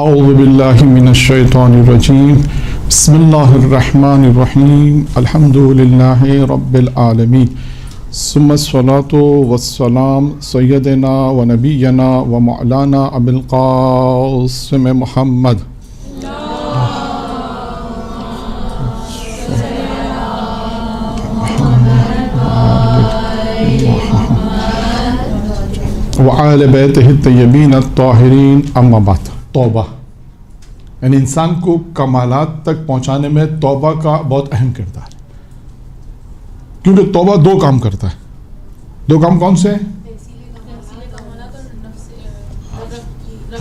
اعوذ باللہ من الشیطان الرجیم بسم اللہ الرحمن الرحیم الحمد للہ رب العالمین ثم الصلاۃ والسلام سیدنا و نبینا و مولانا ابی القاسم محمد وآل بیتہ الطیبین الطاہرین اما بعد۔ توبہ یعنی انسان کو کمالات تک پہنچانے میں توبہ کا بہت اہم کردار ہے، کیونکہ توبہ دو کام کرتا ہے۔ دو کام کون سے ہیں؟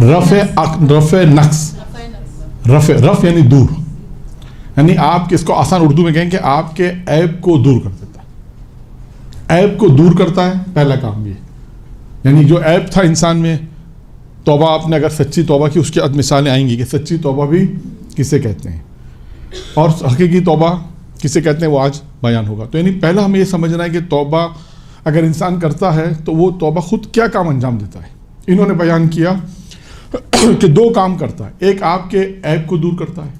رفع نقص، رفع یعنی دور، یعنی آپ اس کو آسان اردو میں کہیں کہ آپ کے عیب کو دور کر دیتا ہے۔ عیب کو دور کرتا ہے پہلا کام یہ، یعنی جو عیب تھا انسان میں، توبہ آپ نے اگر سچی توبہ کی، اس کی مثالیں آئیں گی کہ سچی توبہ بھی کسے کہتے ہیں اور حقیقی توبہ کسے کہتے ہیں، وہ آج بیان ہوگا۔ تو یعنی پہلا ہمیں یہ سمجھنا ہے کہ توبہ اگر انسان کرتا ہے تو وہ توبہ خود کیا کام انجام دیتا ہے۔ انہوں نے بیان کیا کہ دو کام کرتا ہے، ایک آپ کے عیب کو دور کرتا ہے،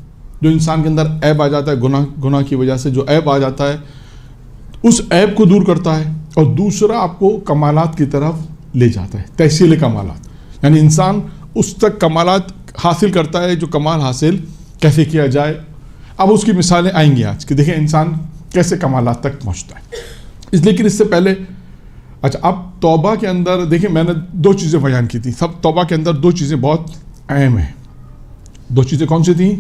جو انسان کے اندر عیب آ جاتا ہے گناہ کی وجہ سے جو عیب آ جاتا ہے اس عیب کو دور کرتا ہے، اور دوسرا آپ کو کمالات کی طرف لے جاتا ہے، تحصیل کمالات، یعنی انسان اس تک کمالات حاصل کرتا ہے جو کمال حاصل کیسے کیا جائے۔ اب اس کی مثالیں آئیں گی آج کہ دیکھیں انسان کیسے کمالات تک پہنچتا ہے۔ لیکن اس سے پہلے اچھا، اب توبہ کے اندر دیکھیں میں نے دو چیزیں بیان کی تھیں، سب توبہ کے اندر دو چیزیں بہت اہم ہیں۔ دو چیزیں کون سی تھیں؟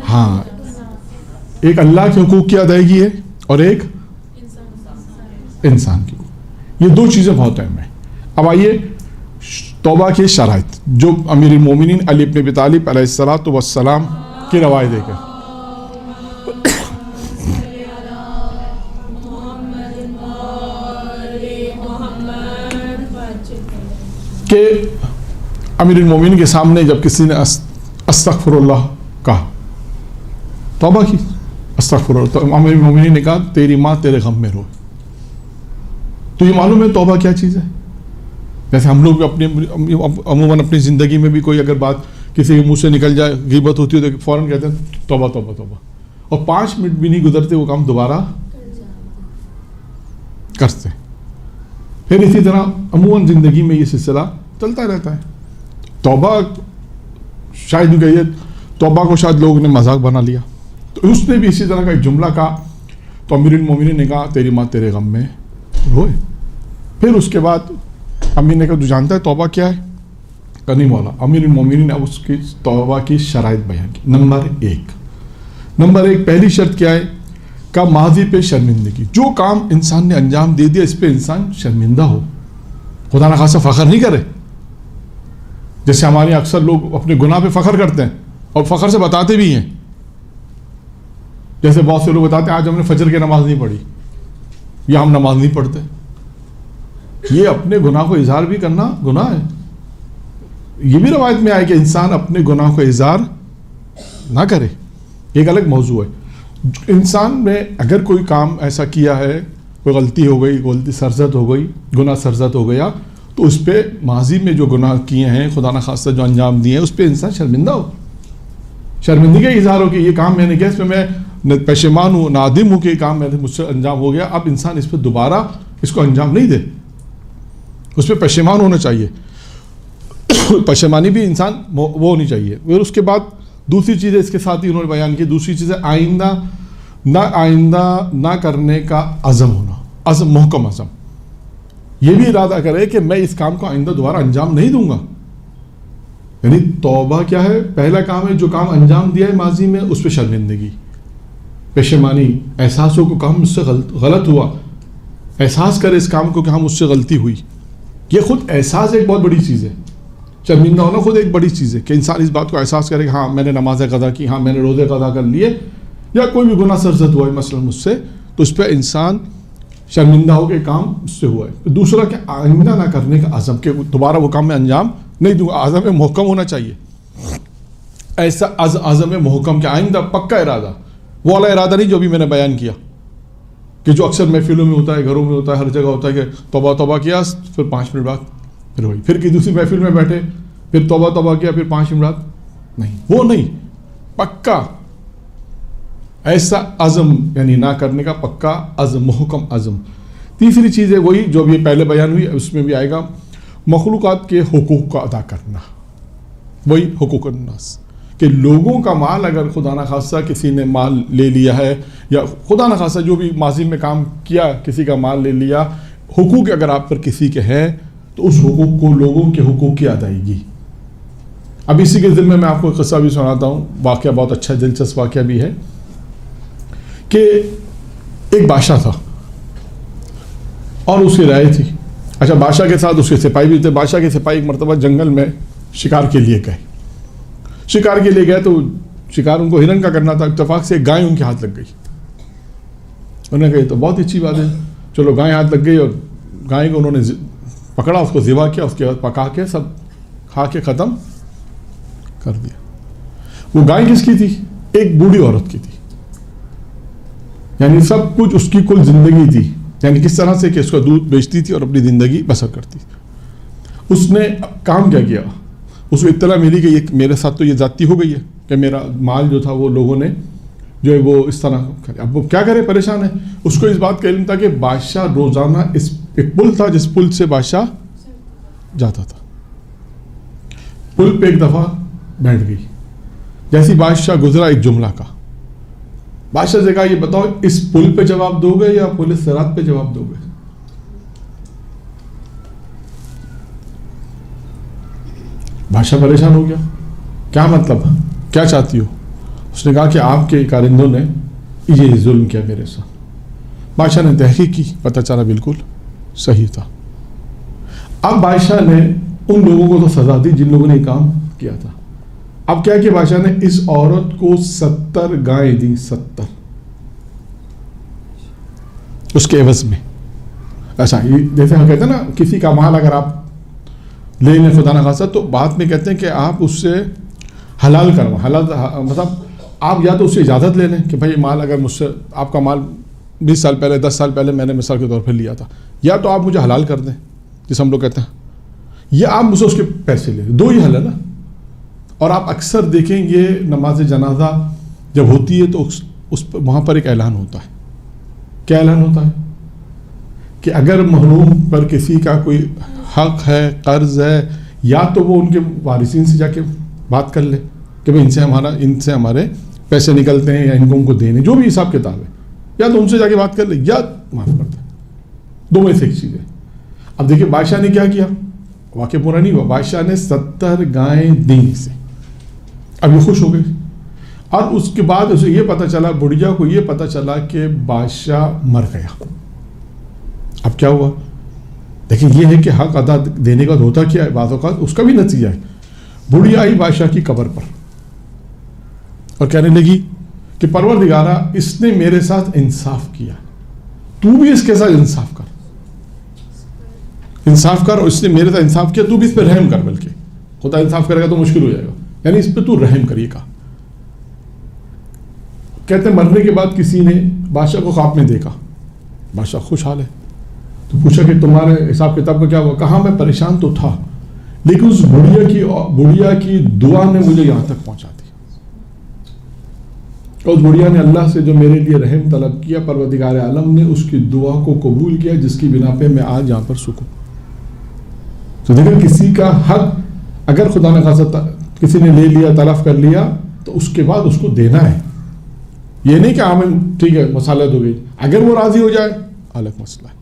ہاں، ایک اللہ کے حقوق کی ادائیگی ہے اور ایک انسان کی۔ یہ دو چیزیں بہت اہم ہیں۔ اب آئیے توبہ کے شرائط جو امیر المومنین علی بن ابی طالب علیہ الصلوۃ والسلام کی روایت ہے کہ امیر المومنین کے سامنے جب کسی نے استغفر اللہ کہا، توبہ کی، استغفر اللہ، تو امیر المومنین نے کہا تیری ماں تیرے غم میں روئے۔ تو یہ معلوم ہے توبہ کیا چیز ہے؟ جیسے ہم لوگ عموماً اپنی زندگی میں بھی کوئی اگر بات کسی کے منہ سے نکل جائے، غیبت ہوتی ہے تو فوراً کہتے ہیں توبہ توبہ توبہ، اور 5 منٹ بھی نہیں گزرتے وہ کام دوبارہ کرتے۔ پھر اسی طرح عموماً زندگی میں یہ سلسلہ چلتا رہتا ہے۔ توبہ شاید کہیے توبہ کو شاید لوگوں نے مذاق بنا لیا، تو اس نے بھی اسی طرح کا ایک جملہ کہا، تو امیر المومنین نے کہا تیری ماں تیرے غم میں روئے۔ پھر اس کے بعد امیر نے کہا تو جانتا ہے توبہ کیا ہے؟ کہ نہیں مولا۔ امیر المومنین نے اب اس کی توبہ کی شرائط بیان کی۔ نمبر ایک پہلی شرط کیا ہے؟ کہ ماضی پہ شرمندگی، جو کام انسان نے انجام دے دیا اس پہ انسان شرمندہ ہو، خدا نخواستہ فخر نہیں کرے۔ جیسے ہمارے اکثر لوگ اپنے گناہ پہ فخر کرتے ہیں اور فخر سے بتاتے بھی ہیں، جیسے بہت سے لوگ بتاتے ہیں آج ہم نے فجر کی نماز نہیں پڑھی یا ہم نماز نہیں پڑھتے۔ یہ اپنے گناہ کو اظہار بھی کرنا گناہ ہے۔ یہ بھی روایت میں آئے کہ انسان اپنے گناہ کو اظہار نہ کرے، ایک الگ موضوع ہے۔ انسان نے اگر کوئی کام ایسا کیا ہے، کوئی غلطی ہو گئی، غلطی سرزد ہو گئی، گناہ سرزد ہو گیا، تو اس پہ ماضی میں جو گناہ کیے ہیں، خدا نخواستہ جو انجام دیے ہیں، اس پہ انسان شرمندہ ہو، شرمندگی کا اظہار ہو کہ یہ کام میں نے کیا، اس پہ میں پشیمان ہوں، نادم ہوں کہ یہ کام مجھ سے انجام ہو گیا۔ اب انسان اس پہ دوبارہ اس کو انجام نہیں دے، اس پہ پشیمان ہونا چاہیے۔ پشیمانی بھی انسان وہ ہونی چاہیے۔ پھر اس کے بعد دوسری چیز اس کے ساتھ ہی انہوں نے بیان کی، دوسری چیز ہے آئندہ نہ کرنے کا عزم ہونا، محکم عزم، یہ بھی ارادہ کرے کہ میں اس کام کو آئندہ دوبارہ انجام نہیں دوں گا۔ یعنی توبہ کیا ہے؟ پہلا کام ہے جو کام انجام دیا ہے ماضی میں اس پہ شرمندگی، پشیمانی، احساس ہو کہ کام مجھ سے غلط ہوا، احساس کرے اس کام کو کہ ہاں مجھ سے غلطی ہوئی۔ یہ خود احساس ایک بہت بڑی چیز ہے، شرمندہ ہونا خود ایک بڑی چیز ہے کہ انسان اس بات کو احساس کرے کہ ہاں میں نے نمازیں قضا کی، ہاں میں نے روزے قضا کر لیے، یا کوئی بھی گناہ سرزد ہوا ہے مثلا مجھ سے، تو اس پہ انسان شرمندہ ہو کہ کام مجھ سے ہوا ہے۔ دوسرا کہ آئندہ نہ کرنے کا عزم، کہ دوبارہ وہ کام میں انجام نہیں دوں گا۔ عزم محکم ہونا چاہیے، ایسا عزم محکم کہ آئندہ پکا ارادہ، وہ والا ارادہ نہیں جو ابھی میں نے بیان کیا کہ جو اکثر محفلوں میں ہوتا ہے، گھروں میں ہوتا ہے، ہر جگہ ہوتا ہے کہ توبہ توبہ کیا، پھر 5 منٹ بعد پھر وہی پھر کہ دوسری محفل میں بیٹھے پھر توبہ کیا پھر 5 امرات نہیں، وہ نہیں، پکا ایسا عزم یعنی نہ کرنے کا پکا عزم، محکم عزم۔ تیسری چیز ہے وہی جو ابھی پہلے بیان ہوئی، اس میں بھی آئے گا، مخلوقات کے حقوق کا ادا کرنا، وہی حقوق الناس، کہ لوگوں کا مال اگر خدا نخواستہ کسی نے مال لے لیا ہے یا خدا نخواستہ جو بھی ماضی میں کام کیا کسی کا مال لے لیا، حقوق اگر آپ پر کسی کے ہیں تو اس حقوق کو لوگوں کے حقوق کی ادائیگی۔ اب اسی کے ذمے میں آپ کو قصہ بھی سناتا ہوں، واقعہ بہت اچھا دلچسپ واقعہ بھی ہے کہ ایک بادشاہ تھا اور اس کی رائے تھی، اچھا بادشاہ کے ساتھ اس کے سپاہی بھی تھے، بادشاہ کے سپاہی ایک مرتبہ جنگل میں شکار کے لیے گئے تو شکار ان کو ہرن کا کرنا تھا، اتفاق سے ایک گائے ان کے ہاتھ لگ گئی، انہوں نے کہا یہ تو بہت اچھی بات ہے، چلو گائے ہاتھ لگ گئی اور گائے کو انہوں نے پکڑا، اس کو ذبح کیا، اس کے بعد پکا کے سب کھا کے ختم کر دیا۔ وہ گائے کس کی تھی؟ ایک بوڑھی عورت کی تھی، یعنی سب کچھ اس کی کل زندگی تھی، یعنی کس طرح سے کہ اس کا دودھ بیچتی تھی اور اپنی زندگی بسر کرتی تھی۔ اس نے کام کیا کیا، اس کو اطلاع ملی کہ یہ میرے ساتھ تو یہ زیادتی ہو گئی ہے کہ میرا مال جو تھا وہ لوگوں نے جو ہے وہ اس طرح کرے، اب وہ کیا کرے، پریشان ہے۔ اس کو اس بات کا علم تھا کہ بادشاہ روزانہ ایک پل تھا جس پل سے بادشاہ جاتا تھا، پل پہ ایک دفعہ بیٹھ گئی، جیسی بادشاہ گزرا ایک جملہ کا، بادشاہ سے کہا یہ بتاؤ اس پل پہ جواب دو گے یا پل صراط پہ جواب دو گے؟ بادشاہ پریشان ہو گیا، کیا مطلب، کیا چاہتی ہو؟ اس نے کہا کہ آپ کے کارندوں نے یہ ظلم کیا میرے ساتھ۔ بادشاہ نے تحقیق کی، پتہ چلا بالکل صحیح تھا۔ اب بادشاہ نے ان لوگوں کو تو سزا دی جن لوگوں نے یہ کام کیا تھا۔ اب کیا کہ بادشاہ نے اس عورت کو 70 گائیں دی، 70 اس کے عوض میں۔ ایسا جیسے ہم کہتے ہیں نا کسی کا مال اگر آپ لے لیں خدا نخواستہ تو بعد میں کہتے ہیں کہ آپ اس سے حلال کرو، حلال مطلب آپ یا تو اس سے اجازت لے لیں کہ بھائی مال اگر مجھ سے آپ کا مال 20 سال پہلے 10 سال پہلے میں نے مثال کے طور پر لیا تھا، یا تو آپ مجھے حلال کر دیں جسے ہم لوگ کہتے ہیں، یا آپ مجھ سے اس کے پیسے لے لیں، دو ہی حل ہے نا۔ اور آپ اکثر دیکھیں گے نماز جنازہ جب ہوتی ہے تو وہاں پر ایک اعلان ہوتا ہے، کیا اعلان ہوتا ہے کہ اگر محروم پر کسی کا کوئی حق ہے، قرض ہے، یا تو وہ ان کے وارثین سے جا کے بات کر لے کہ بھائی ان سے ہمارے پیسے نکلتے ہیں یا ان کو دینے، جو بھی حساب کتاب ہے، یا تو ان سے جا کے بات کر لے یا معاف کر دے، دو میں سے ایک چیز ہے۔ اب دیکھیں بادشاہ نے کیا کیا، واقعہ پورا نہیں ہوا، بادشاہ نے 70 گائیں دیں سے، اب یہ خوش ہو گئے، اور اس کے بعد اسے یہ پتہ چلا، بڑھیا کو یہ پتہ چلا کہ بادشاہ مر گیا۔ اب کیا ہوا، لیکن یہ ہے کہ حق ادا دینے کا ہوتا کیا ہے، بعض اوقات اس کا بھی نتیجہ ہے۔ بڑھیا آئی بادشاہ کی قبر پر اور کہنے لگی کہ پروردگارا اس نے میرے ساتھ انصاف کیا، تو بھی اس کے ساتھ انصاف کر، اور اس نے میرے ساتھ انصاف کیا، تو بھی اس پہ رحم کر، بلکہ خدا انصاف کرے گا تو مشکل ہو جائے گا، یعنی اس پہ تو رحم کریے گا۔ کہتے ہیں مرنے کے بعد کسی نے بادشاہ کو خواب میں دیکھا، بادشاہ خوشحال ہے، تو پوچھا کہ تمہارے حساب کتاب کا کیا ہوا؟ کہا میں پریشان تو تھا لیکن اس بڑھیا کی دعا نے مجھے یہاں تک پہنچا دی، اور اس بڑھیا نے اللہ سے جو میرے لیے رحم طلب کیا، پروردگار عالم نے اس کی دعا کو قبول کیا، جس کی بنا پہ میں آج یہاں پر سکوں۔ تو دیکھیں کسی کا حق اگر خدا نے خاصا کسی نے لے لیا، تلف کر لیا، تو اس کے بعد اس کو دینا ہے، یہ نہیں کہ آمن ٹھیک ہے مسالت ہو گئی، اگر وہ راضی ہو جائے الگ مسئلہ ہے۔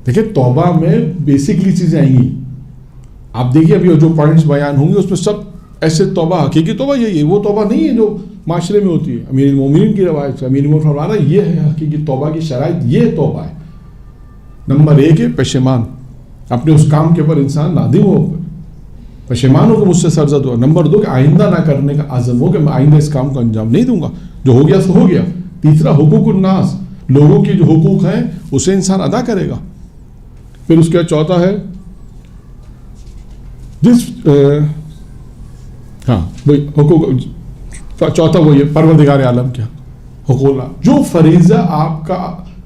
دیکھیں توبہ میں بیسکلی چیزیں آئیں گی، آپ دیکھیے ابھی جو پوائنٹس بیان ہوں گے اس میں سب ایسے توبہ، حقیقی توبہ یہی ہے، وہ توبہ نہیں ہے جو معاشرے میں ہوتی ہے۔ امیر المومنین کی روایت سے امیر المومنین فرما رہا ہے یہ ہے حقیقی توبہ کی شرائط، یہ توبہ ہے۔ نمبر 1 ہے پشیمان، اپنے اس کام کے اوپر انسان نادم ہو، پشیمان ہو کہ مجھ سے سرزد ہوا۔ نمبر 2 کہ آئندہ نہ کرنے کا عزم ہو کہ میں آئندہ اس کام کو انجام نہیں دوں گا، جو ہو گیا سو ہو گیا۔ تیسرا حقوق الناس، لوگوں کے جو حقوق ہیں اسے انسان ادا کرے گا۔ پھر اس کا چوتھا ہے چوتھا وہ یہ پروردگار عالم کیا حقوق، جو فریضہ آپ کا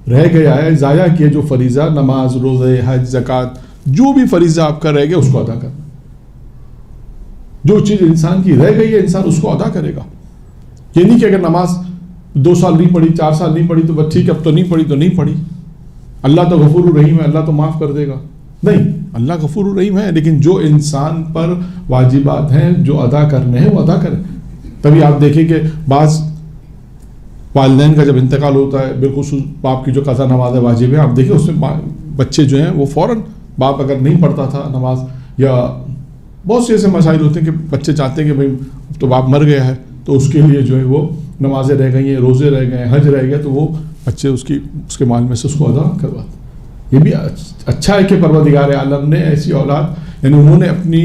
رہ گیا ہے، ضائع کیا جو فریضہ، نماز، روزے، حج، زکوٰۃ، جو بھی فریضہ آپ کا رہ گیا اس کو ادا کرنا. جو چیز انسان کی رہ گئی ہے انسان اس کو ادا کرے گا. یہ نہیں کہ اگر نماز 2 سال نہیں پڑھی 4 سال نہیں پڑھی تو بس ٹھیک ہے اب تو نہیں پڑھی تو نہیں پڑھی, اللہ تو غفور الرحیم ہے, اللہ تو معاف کر دے گا. نہیں, اللہ غفور الرحیم ہے, لیکن جو انسان پر واجبات ہیں جو ادا کرنے ہیں وہ ادا کرے. تبھی آپ دیکھیں کہ بعض والدین کا جب انتقال ہوتا ہے, بالخصوص باپ کی جو قضا نماز واجب ہے, آپ دیکھیں اس میں بچے جو ہیں وہ فوراً, باپ اگر نہیں پڑھتا تھا نماز, یا بہت سے ایسے مسائل ہوتے ہیں کہ بچے چاہتے ہیں کہ بھائی تو باپ مر گیا ہے تو اس کے لیے جو ہے وہ نمازیں رہ گئی ہیں, روزے رہ گئے ہیں, حج رہ گیا, تو وہ بچے اس کے مال میں سے اس کو ادا کرواتے. یہ بھی اچھا ہے کہ پروردگار عالم نے ایسی اولاد, یعنی انہوں نے اپنی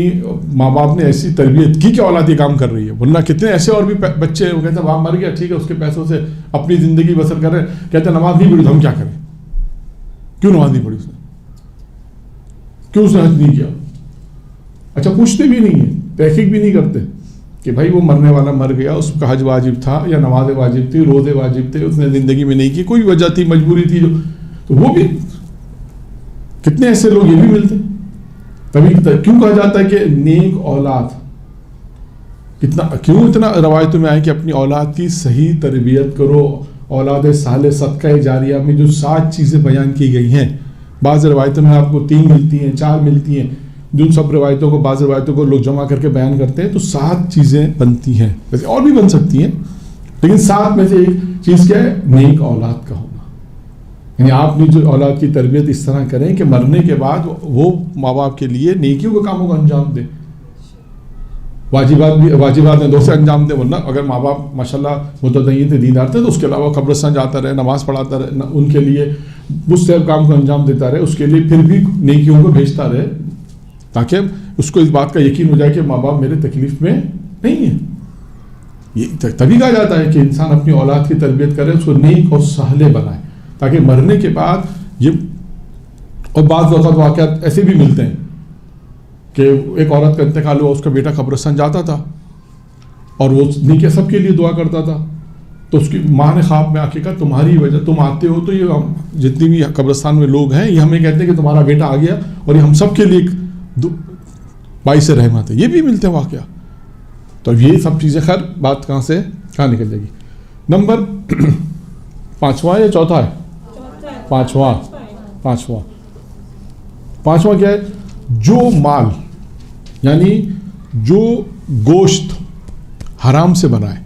ماں باپ نے ایسی تربیت کی کہ اولاد یہ کام کر رہی ہے. ورنہ کتنے ایسے اور بھی بچے ہیں وہ کہتے ہیں باپ مر گیا ٹھیک ہے اس کے پیسوں سے اپنی زندگی بسر کر رہے ہیں, کہتے ہیں نماز نہیں پڑھی تو ہم کیا کریں. کیوں نماز نہیں پڑھی اس نے, کیوں اس نے حج نہیں کیا. اچھا پوچھتے بھی نہیں ہیں, تحقیق بھی نہیں کرتے کہ بھائی وہ مرنے والا مر گیا, اس کا حج واجب تھا یا نماز واجب تھی, روزے واجب تھے, اس نے زندگی میں نہیں کی, کوئی وجہ تھی, مجبوری تھی, جو تو وہ بھی کتنے ایسے لوگ یہ بھی ملتے. تبھی کیوں کہا جاتا ہے کہ نیک اولاد, کیوں اتنا روایتوں میں آئے کہ اپنی اولاد کی صحیح تربیت کرو. اولاد صالح صدقہ جاریہ میں جو 7 چیزیں بیان کی گئی ہیں, بعض روایتوں میں آپ کو 3 ملتی ہیں, 4 ملتی ہیں, جن سب روایتوں کو, بعض روایتوں کو لوگ جمع کر کے بیان کرتے ہیں تو 7 چیزیں بنتی ہیں. ویسے اور بھی بن سکتی ہیں لیکن 7 میں سے ایک چیز کیا ہے, نیک اولاد کا ہونا. یعنی آپ نے جو اولاد کی تربیت اس طرح کریں کہ مرنے کے بعد وہ ماں باپ کے لیے نیکیوں کے کاموں کو انجام دیں, واجبات دو سے انجام دیں. ورنہ اگر ماں باپ ماشاءاللہ متدین تھے, دیندار تھے, تو اس کے علاوہ قبرستان جاتا رہے, نماز پڑھاتا رہے, ان کے لیے مستحب کام کو انجام دیتا رہے, اس کے لیے پھر بھی نیکیوں کو بھیجتا رہے, تاکہ اس کو اس بات کا یقین ہو جائے کہ ماں باپ میرے تکلیف میں نہیں ہیں. یہ تبھی کہا جاتا ہے کہ انسان اپنی اولاد کی تربیت کرے, اس کو نیک اور صالح بنائے, تاکہ مرنے کے بعد یہ. اور بعض وقت واقعات ایسے بھی ملتے ہیں کہ ایک عورت کا انتقال ہوا, اس کا بیٹا قبرستان جاتا تھا اور وہ نیکی سب کے لیے دعا کرتا تھا, تو اس کی ماں نے خواب میں آ کے کہا تمہاری وجہ تم آتے ہو تو یہ جتنی بھی قبرستان میں لوگ ہیں یہ ہمیں کہتے ہیں کہ تمہارا بیٹا آ گیا اور یہ ہم سب کے لیے باعث رحمت ہے. یہ بھی ملتے ہیں واقعہ. تو یہ سب چیزیں, خیر بات کہاں نکل جائے گی. نمبر 5واں یا چوتھا ہے, 5واں کیا ہے, جو مال یعنی جو گوشت حرام سے بنا ہے.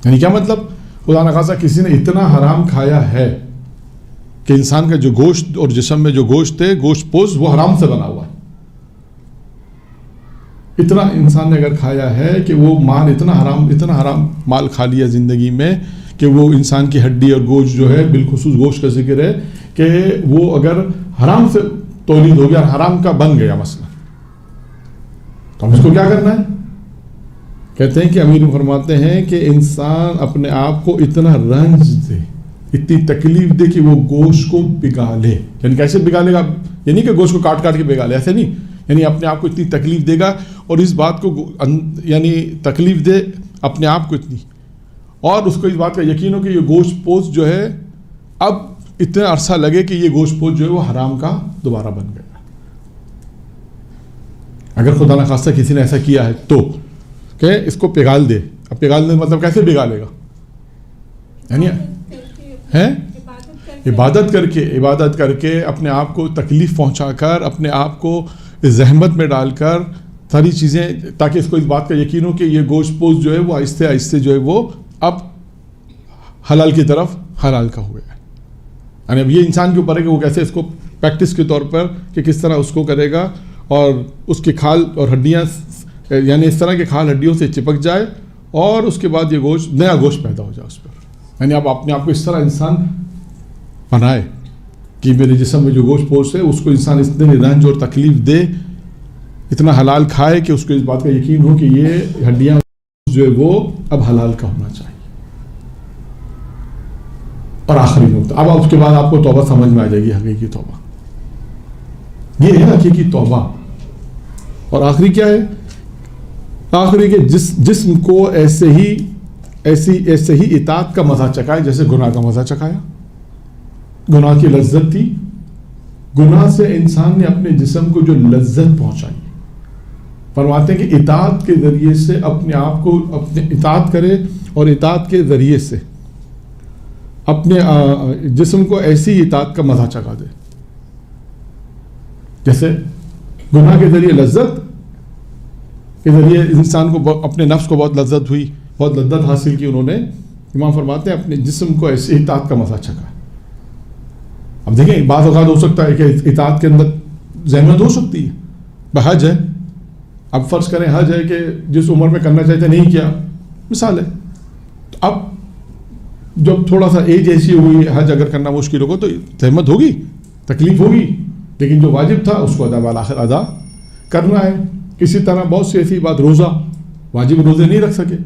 یعنی کیا مطلب, خدا نخواستہ کسی نے اتنا حرام کھایا ہے کہ انسان کا جو گوشت اور جسم میں جو گوشت ہے, گوشت پوش, وہ حرام سے بنا ہوا ہے. اتنا انسان نے اگر کھایا ہے کہ وہ مال اتنا حرام مال کھا لیا زندگی میں کہ وہ انسان کی ہڈی اور گوشت جو ہے, بالخصوص گوشت کا ذکر ہے کہ وہ اگر حرام سے تولید ہو گیا, حرام کا بن گیا مسئلہ, تو ہم اس کو کیا کرنا ہے. کہتے ہیں کہ امیر فرماتے ہیں کہ انسان اپنے آپ کو اتنا رنج دے, اتنی تکلیف دے کہ وہ گوشت کو بگا لے. یعنی کیسے بگا لے گا, یعنی کہ گوشت کو کاٹ کے بگا لے, ایسے نہیں, یعنی اپنے آپ کو اتنی تکلیف دے گا اور اس بات کو یعنی تکلیف دے اپنے آپ کو اتنی, اور اس کو اس بات کا یقین ہو کہ یہ گوشت پوش جو ہے اب اتنا عرصہ لگے کہ یہ گوشت پوش جو ہے وہ حرام کا دوبارہ بن گیا. اگر خدا نخواستہ کسی نے ایسا کیا ہے تو کہ اس کو پگھال دے. اب پگھال دے مطلب کیسے بگالے گا, یعنی عبادت کر کے اپنے آپ کو تکلیف پہنچا کر, اپنے آپ کو زحمت میں ڈال کر ساری چیزیں, تاکہ اس کو اس بات کا یقین ہو کہ یہ گوشت پوش جو ہے وہ آہستہ آہستہ جو ہے وہ اب حلال کی طرف حلال کا ہو گیا. یعنی اب یہ انسان کے اوپر ہے کہ وہ کیسے اس کو پریکٹس کے طور پر کہ کس طرح اس کو کرے گا, اور اس کی کھال اور ہڈیاں یعنی اس طرح کے کھال ہڈیوں سے چپک جائے, اور اس کے بعد یہ گوشت نیا گوشت پیدا ہو جائے اس پر. یعنی اب اپنے آپ کو اس طرح انسان بنائے کہ میرے جسم میں جو گوشت پوش ہے اس کو انسان اتنے رنج اور تکلیف دے, اتنا حلال کھائے کہ اس کو اس بات کا یقین ہو کہ یہ ہڈیاں جو ہے وہ اب حلال کا ہونا چاہیے. اور آخری نقطہ, اب اس کے بعد آپ کو توبہ سمجھ میں آ جائے گی, حقیقی توبہ. یہ ہے حقیقی توبہ. اور آخری کیا ہے, آخری کہ جسم کو ایسے ہی اطاعت کا مزہ چکھائے جیسے گناہ کا مزہ چکھایا. گناہ کی لذت تھی, گناہ سے انسان نے اپنے جسم کو جو لذت پہنچائی، فرماتے ہیں کہ اطاعت کے ذریعے سے اپنے آپ کو اپنے اطاعت کرے، اور اطاعت کے ذریعے سے اپنے جسم کو ایسی اطاعت کا مزہ چکھا دے. جیسے گناہ کے ذریعے لذت کے ذریعے انسان کو اپنے نفس کو بہت لذت ہوئی، بہت لذت حاصل کی انہوں نے. امام فرماتے ہیں اپنے جسم کو ایسی اطاعت کا مزہ چکھا. اب دیکھیں بعض اوقات ہو سکتا ہے کہ اطاعت کے اندر زحمت ہو سکتی ہے. حج ہے، اب فرض کریں حج ہے کہ جس عمر میں کرنا چاہتے نہیں کیا، مثال ہے. تو اب جب تھوڑا سا ایج ایسی ہوئی حج اگر کرنا مشکل ہوگا تو زحمت ہوگی، تکلیف ہوگی، لیکن جو واجب تھا اس کو بالآخر ادا کرنا ہے. کسی طرح بہت سی ایسی بات، روزہ واجب روزے نہیں رکھ سکے،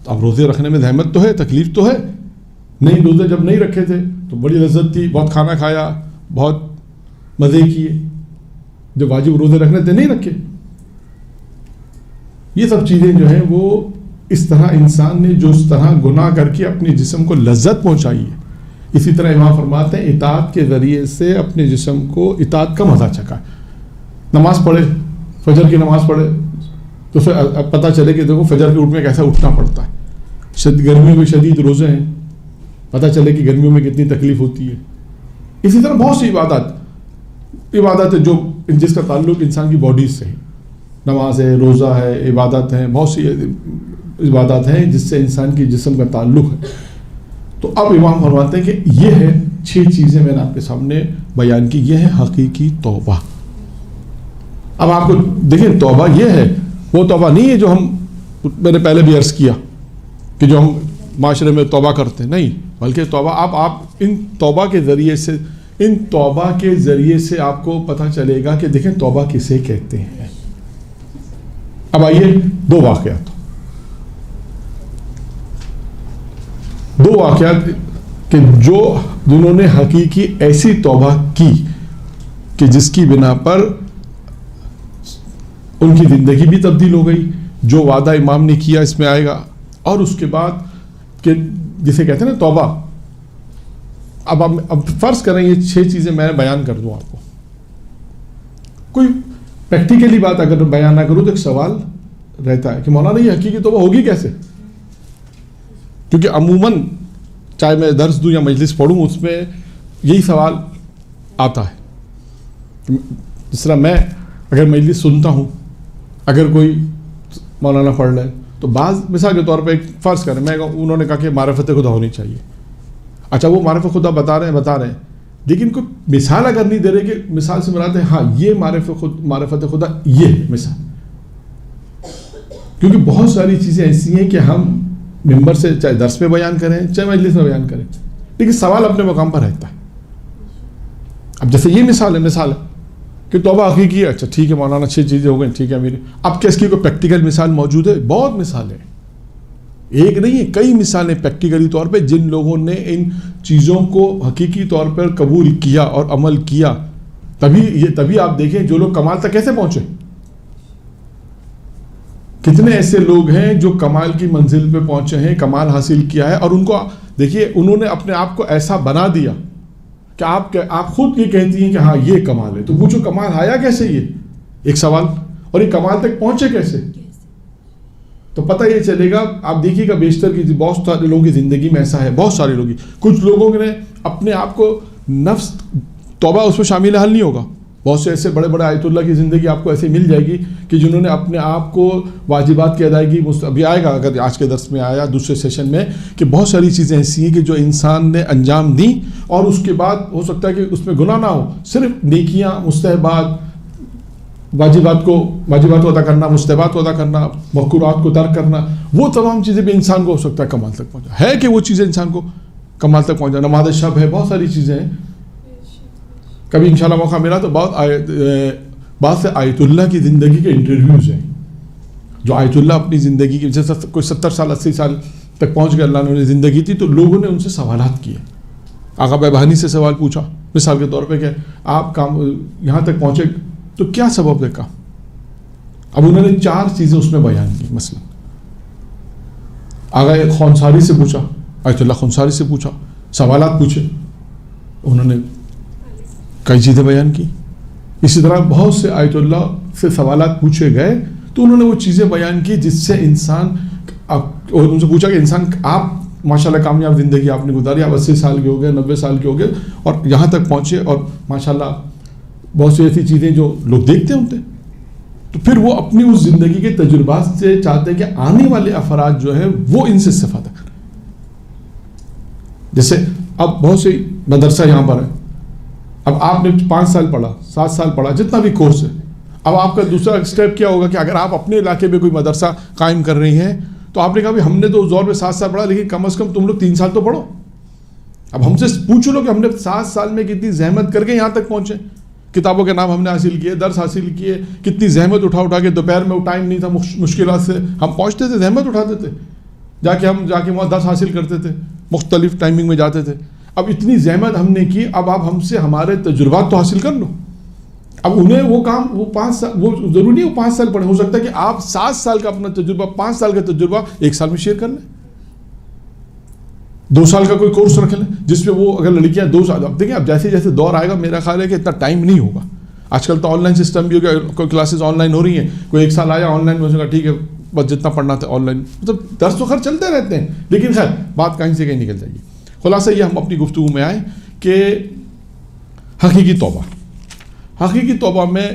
تو اب روزے رکھنے میں زحمت تو ہے، تکلیف تو ہے. نہیں روزے جب نہیں رکھے تھے تو بڑی لذت تھی، بہت کھانا کھایا، بہت مزے کیے. جب واجب روزے رکھنے تھے نہیں رکھے. یہ سب چیزیں جو ہیں وہ اس طرح انسان نے جو اس طرح گناہ کر کے اپنے جسم کو لذت پہنچائی ہے، اسی طرح امام فرماتے ہیں اطاعت کے ذریعے سے اپنے جسم کو اطاعت کا مزہ چکھا. نماز پڑھے، فجر کی نماز پڑھے تو پتہ چلے کہ دیکھو فجر کے اٹھنے کیسا اٹھنا پڑتا ہے. گرمیوں میں شدید روزے ہیں، پتہ چلے کہ گرمیوں میں کتنی تکلیف ہوتی ہے. اسی طرح بہت سی عبادت ہے جو جس کا تعلق انسان کی باڈی سے ہے. نماز ہے، روزہ ہے، عبادت ہیں، بہت سی عبادات ہیں جس سے انسان کی جسم کا تعلق ہے. تو اب امام فرماتے ہیں کہ یہ ہے 6 چیزیں میں نے آپ کے سامنے بیان کی. یہ ہے حقیقی توبہ. اب آپ کو دیکھیں توبہ یہ ہے، وہ توبہ نہیں ہے جو میں نے پہلے بھی عرض کیا کہ جو ہم معاشرے میں توبہ کرتے ہیں، نہیں، بلکہ توبہ آپ ان توبہ کے ذریعے سے آپ کو پتہ چلے گا کہ دیکھیں توبہ کسے کہتے ہیں. اب آئیے 2 واقعات کہ جنہوں نے حقیقی ایسی توبہ کی کہ جس کی بنا پر ان کی زندگی بھی تبدیل ہو گئی. جو وعدہ امام نے کیا اس میں آئے گا. اور اس کے بعد کہ جسے کہتے ہیں نا توبہ. اب فرض کریں یہ 6 چیزیں میں بیان کر دوں آپ کو. کوئی پریکٹیکلی بات اگر بیان نہ کروں تو ایک سوال رہتا ہے کہ مولانا یہ حقیقی توبہ ہوگی کیسے؟ کیونکہ عموماً چاہے میں درس دوں یا مجلس پڑھوں اس میں یہی سوال آتا ہے. جس طرح میں اگر مجلس سنتا ہوں، اگر کوئی مولانا پڑھ لے تو بعض مثال کے طور پہ ایک فرض کریں انہوں نے کہا کہ معرفت خدا ہونی چاہیے. اچھا وہ معرفت خدا بتا رہے ہیں لیکن کوئی مثال اگر نہیں دے رہے کہ مثال سے مراد ہے ہاں یہ معرفت خدا یہ ہے مثال. کیونکہ بہت ساری چیزیں ایسی ہیں کہ ہم ممبر سے چاہے درس میں بیان کریں چاہے مجلس میں بیان کریں، لیکن سوال اپنے مقام پر رہتا ہے. اب جیسے یہ مثال ہے کہ توبہ حقیقی ہے. اچھا ٹھیک ہے مولانا 6 چیزیں ہو گئی، ٹھیک ہے میری. اب کیا اس کی کوئی پریکٹیکل مثال موجود ہے؟ بہت مثالیں، ایک نہیں ہے، کئی مثالیں پریکٹیکلی طور پہ جن لوگوں نے ان چیزوں کو حقیقی طور پر قبول کیا اور عمل کیا. تبھی آپ دیکھیں جو لوگ کمال تک کیسے پہنچے. کتنے ایسے لوگ ہیں جو کمال کی منزل پہ پہنچے ہیں، کمال حاصل کیا ہے، اور ان کو دیکھیے انہوں نے اپنے آپ کو ایسا بنا دیا کہ آپ خود یہ کہتی ہیں کہ ہاں یہ کمال ہے. تو پوچھو کمال آیا کیسے؟ یہ ایک سوال. اور یہ کمال تک پہنچے کیسے؟ تو پتہ یہ چلے گا. آپ دیکھیے گا بیشتر کی بہت سارے لوگوں کی زندگی میں ایسا ہے، بہت سارے لوگ. کچھ لوگوں نے اپنے آپ کو نفس توبہ اس میں شامل حل نہیں ہوگا. بہت سے ایسے بڑے آیت اللہ کی زندگی آپ کو ایسے مل جائے گی کہ جنہوں نے اپنے آپ کو واجبات کی ادائیگی، ابھی آئے گا اگر آج کے درس میں آیا دوسرے سیشن میں، کہ بہت ساری چیزیں ایسی ہیں کہ جو انسان نے انجام دیں اور اس کے بعد ہو سکتا ہے کہ اس میں گناہ نہ ہو، صرف نیکیاں، مستحبات، واجبات کو ادا کرنا، مستحبات کو ادا کرنا، مذکورات کو ترک کرنا، وہ تمام چیزیں بھی انسان کو ہو سکتا ہے کمال تک پہنچا ہے کہ وہ چیزیں انسان کو کمال تک پہنچا. نماز شب ہے، بہت ساری چیزیں ہیں. کبھی انشاءاللہ موقع ملا تو بعض سے آیت اللہ کی زندگی کے انٹرویوز ہیں جو آیت اللہ اپنی زندگی کی، جیسے کوئی 70 سال 80 سال تک پہنچ گئے اللہ نے زندگی تھی، تو لوگوں نے ان سے سوالات کیے. آقا بہبہانی سے سوال پوچھا مثال کے طور پہ کہ آپ یہاں تک پہنچے تو کیا سبب دیکھا. اب انہوں نے 4 چیزیں اس میں بیان کی. مثلا آگا خونساری سے پوچھا، آیت اللہ خونساری سے پوچھا، سوالات پوچھے. انہوں نے کئی چیزیں بیان کی. اسی طرح بہت سے آیت اللہ سے سوالات پوچھے گئے تو انہوں نے وہ چیزیں بیان کی جس سے انسان، اور ان سے پوچھا کہ انسان آپ ماشاءاللہ کامیاب زندگی آپ نے گزاری، آپ 80 سال کے ہو گئے، 90 سال کے ہو گئے اور یہاں تک پہنچے، اور ماشاءاللہ بہت سی ایسی چیزیں جو لوگ دیکھتے ہوتے، تو پھر وہ اپنی اس زندگی کے تجربات سے چاہتے ہیں کہ آنے والے افراد جو ہیں وہ ان سے استفادہ کریں. جیسے اب بہت سی مدرسہ یہاں پر ہے، اب آپ نے 5 سال پڑھا، 7 سال پڑھا، جتنا بھی کورس ہے، اب آپ کا دوسرا اسٹیپ کیا ہوگا کہ اگر آپ اپنے علاقے میں کوئی مدرسہ قائم کر رہی ہیں تو آپ نے کہا بھی ہم نے تو اس دور میں 7 سال پڑھا، لیکن کم از کم تم لوگ 3 سال تو پڑھو. اب ہم سے پوچھ لو کہ ہم نے 7 سال میں کتنی زحمت کر کے یہاں تک پہنچے، کتابوں کے نام ہم نے حاصل کیے، درس حاصل کیے، کتنی زحمت اٹھا کے، دوپہر میں وہ ٹائم نہیں تھا، مشکلات سے ہم پہنچتے تھے، زحمت اٹھاتے تھے، جا کے وہاں درس حاصل کرتے تھے، مختلف ٹائمنگ میں جاتے تھے. اب اتنی زحمت ہم نے کی، اب آپ ہم سے ہمارے تجربات تو حاصل کر لو. اب انہیں وہ کام، وہ 5 سال، وہ ضروری نہیں وہ 5 سال پڑھیں، ہو سکتا ہے کہ آپ 7 سال کا اپنا تجربہ، 5 سال کا تجربہ 1 سال میں شیئر کر لیں، 2 سال کا کوئی کورس رکھ لیں جس پہ وہ، اگر لڑکیاں 2 سال، اب دیکھیں اب جیسے جیسے دور آئے گا میرا خیال ہے کہ اتنا ٹائم نہیں ہوگا. آج کل تو آن لائن سسٹم بھی ہو گیا، کوئی کلاسز آن لائن ہو رہی ہیں، کوئی 1 سال آیا آن لائن میں، ٹھیک ہے بس جتنا پڑھنا تھا آن لائن، مطلب درس تو خیر چلتے رہتے ہیں، لیکن خیر بات کہیں سے کہیں نکل جائے گی. خلاصہ یہ ہم اپنی گفتگو میں آئے کہ حقیقی توبہ. حقیقی توبہ میں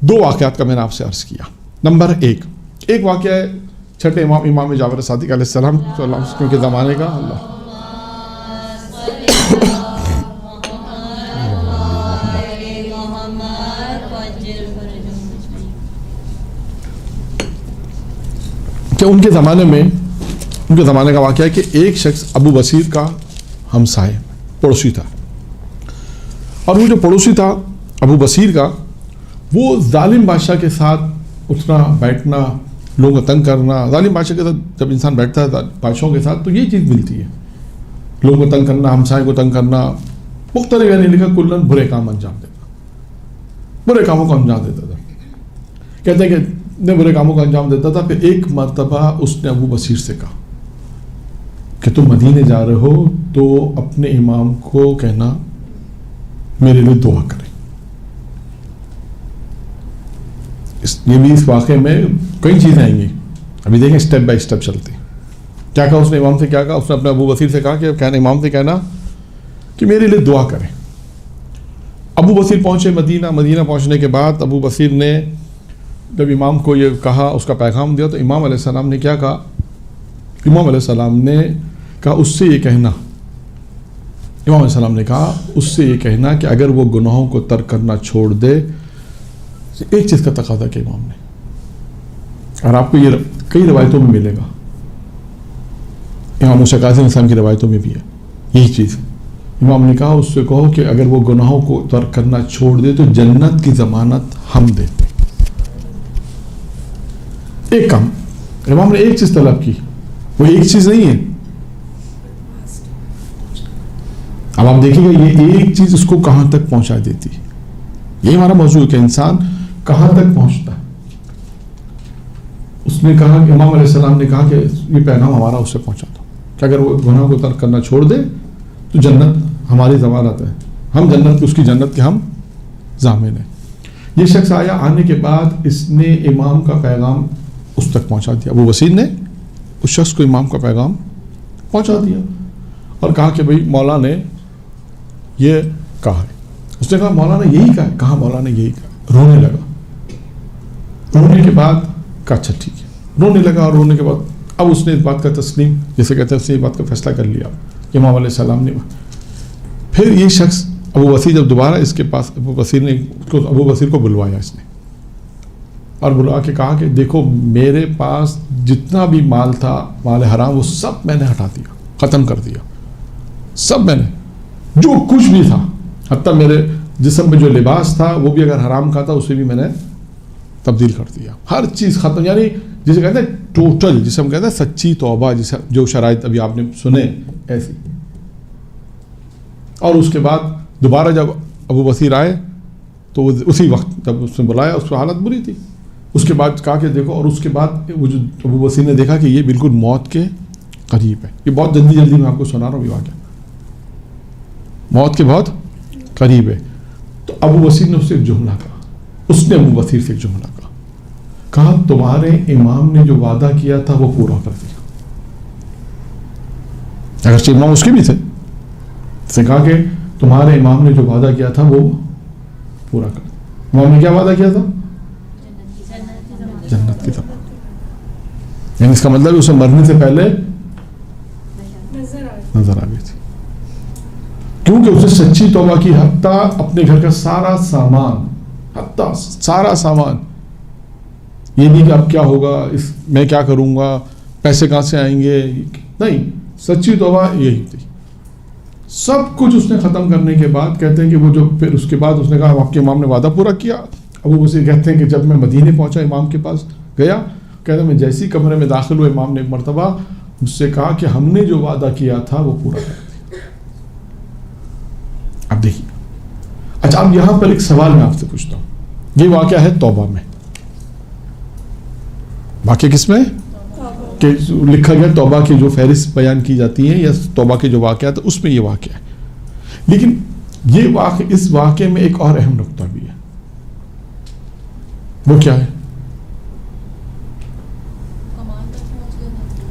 2 واقعات کا میں نے آپ سے عرض کیا. نمبر 1 واقعہ ہے چھٹے امام جعفر صادق علیہ السلام صلی اللہ علیہ وسلم کے زمانے کا. اللہ کہ ان کے زمانے کا واقعہ ہے کہ ایک شخص ابو بصیر کا ہمسائے پڑوسی تھا، اور وہ جو پڑوسی تھا ابو بصیر کا، وہ ظالم بادشاہ کے ساتھ اٹھنا بیٹھنا، لوگوں کو تنگ کرنا. ظالم بادشاہ کے ساتھ جب انسان بیٹھتا ہے بادشاہوں کے ساتھ تو یہ چیز ملتی ہے، لوگوں کو تنگ کرنا، ہمسائے کو تنگ کرنا، مختلف، یعنی لکھا کلن برے کام انجام دیتا، برے کاموں کو انجام دیتا تھا. کہتے ہیں کہ اتنے برے کاموں کا انجام دیتا تھا. پھر ایک مرتبہ اس نے ابو بصیر سے کہا کہ تم مدینے جا رہے ہو تو اپنے امام کو کہنا میرے لیے دعا کرے. یہ بھی اس واقعے میں کئی چیزیں آئیں گی، ابھی دیکھیں اسٹیپ بائی اسٹیپ چلتے. کیا کہا اس نے امام سے، کیا کہا اس نے اپنے ابو بصیر سے کہا کہ امام سے کہنا کہ میرے لیے دعا کریں. ابو بصیر پہنچے مدینہ پہنچنے کے بعد ابو بصیر نے جب امام کو یہ کہا، اس کا پیغام دیا، تو امام علیہ السلام نے کیا کہا؟ امام علیہ السلام نے کہا اس سے یہ کہنا، امام علیہ السلام نے کہا اس سے یہ کہنا کہ اگر وہ گناہوں کو ترک کرنا چھوڑ دے. ایک چیز کا تقاضا کہ امام نے، اور آپ کو یہ کئی روایتوں میں ملے گا، امام موسیٰ کاظم السلام کی روایتوں میں بھی ہے یہی چیز. امام نے کہا اس سے کہو کہ اگر وہ گناہوں کو ترک کرنا چھوڑ دے تو جنت کی ضمانت ہم دیتے. ایک کام امام نے ایک چیز طلب کی، وہ ایک چیز نہیں ہے. اب آپ دیکھیں گے یہ ایک چیز اس کو کہاں تک پہنچا دیتی ہے. یہ ہمارا موضوع ہے کہ انسان کہاں تک پہنچتا ہے. اس نے کہا کہ امام علیہ السلام نے کہا کہ یہ پیغام ہمارا اس سے پہنچا دو کہ اگر وہ گناہ کو ترک کرنا چھوڑ دے تو جنت ہماری ضمانت ہے، ہم جنت، اس کی جنت کے ہم ضامن ہیں. یہ شخص آیا، آنے کے بعد اس نے امام کا پیغام اس تک پہنچا دیا. ابو بصیر نے اس شخص کو امام کا پیغام پہنچا دیا اور کہا کہ بھئی مولا نے یہ کہا ہے. اس نے کہا مولا نے یہی کہا. کہا مولا نے یہی کہا. رونے لگا. رونے کے بعد کہا اچھا ٹھیک ہے. رونے لگا اور رونے کے بعد اب اس نے اس بات کا تسلیم، جیسے کہتے ہیں اس نے اس بات کا فیصلہ کر لیا امام علیہ السلام نے. پھر یہ شخص ابو بصیر جب دوبارہ اس کے پاس، ابو بصیر کو بلوایا اس نے اور بلوا کے کہا کہ دیکھو میرے پاس جتنا بھی مال تھا، مال حرام، وہ سب میں نے ہٹا دیا، ختم کر دیا. سب میں نے، جو کچھ بھی تھا، حتیٰ میرے جسم میں جو لباس تھا وہ بھی اگر حرام کا تھا اسے بھی میں نے تبدیل کر دیا. ہر چیز ختم، یعنی جسے کہتے ہیں ٹوٹل، جسے ہم کہتے ہیں سچی توبہ، جسے جو شرائط ابھی آپ نے سنے ایسی. اور اس کے بعد دوبارہ جب ابو بصیر آئے تو اسی وقت جب اس نے بلایا اس کی حالت بری تھی. اس کے بعد کہا کہ دیکھو، اور اس کے بعد وہ جو ابو بصیر نے دیکھا کہ یہ بالکل موت کے قریب ہے. یہ بہت جلدی میں آپ کو سنا رہا ہوں یہ واقعہ، موت کے بہت قریب ہے. تو ابو بصیر نے اسے ایک جملہ کہا, اس نے ابو بصیر سے ایک جملہ کہا تمہارے امام نے جو وعدہ کیا تھا وہ پورا کر دیا. اگرچہ امام اس کے بھی تھے, اس نے کہا کہ تمہارے امام نے جو وعدہ کیا تھا وہ پورا کر دیا. امام نے کیا وعدہ کیا تھا؟ جنت کی طرف. یعنی اس کا مطلب اسے مرنے سے پہلے نظر آ گئی تھی, کیونکہ اسے سچی توبہ کی. حتیٰ اپنے گھر کا سارا سامان, یہ نہیں کہ اب کیا ہوگا, میں کیا کروں گا, پیسے کہاں سے آئیں گے, نہیں, سچی توبہ یہی تھی. سب کچھ اس نے ختم کرنے کے بعد کہتے ہیں کہ وہ جو پھر اس کے بعد اس نے کہا آپ کے امام نے وعدہ پورا کیا. ابو بصیر کہتے ہیں کہ جب میں مدینے پہنچا, امام کے پاس گیا, کہتے ہیں میں جیسی کمرے میں داخل ہوئے, امام نے ایک مرتبہ مجھ سے کہا کہ ہم نے جو وعدہ کیا تھا وہ پورا کر دیا. اب دیکھیے, اچھا اب یہاں پر ایک سوال میں آپ سے پوچھتا ہوں. یہ واقعہ ہے توبہ میں. واقعہ کس میں کہ لکھا گیا توبہ کی جو فہرست بیان کی جاتی ہے یا توبہ کے جو واقعات اس میں یہ واقعہ ہے. لیکن یہ واقعہ, اس واقعے میں ایک اور اہم نقطہ بھی ہے. وہ کیا ہے؟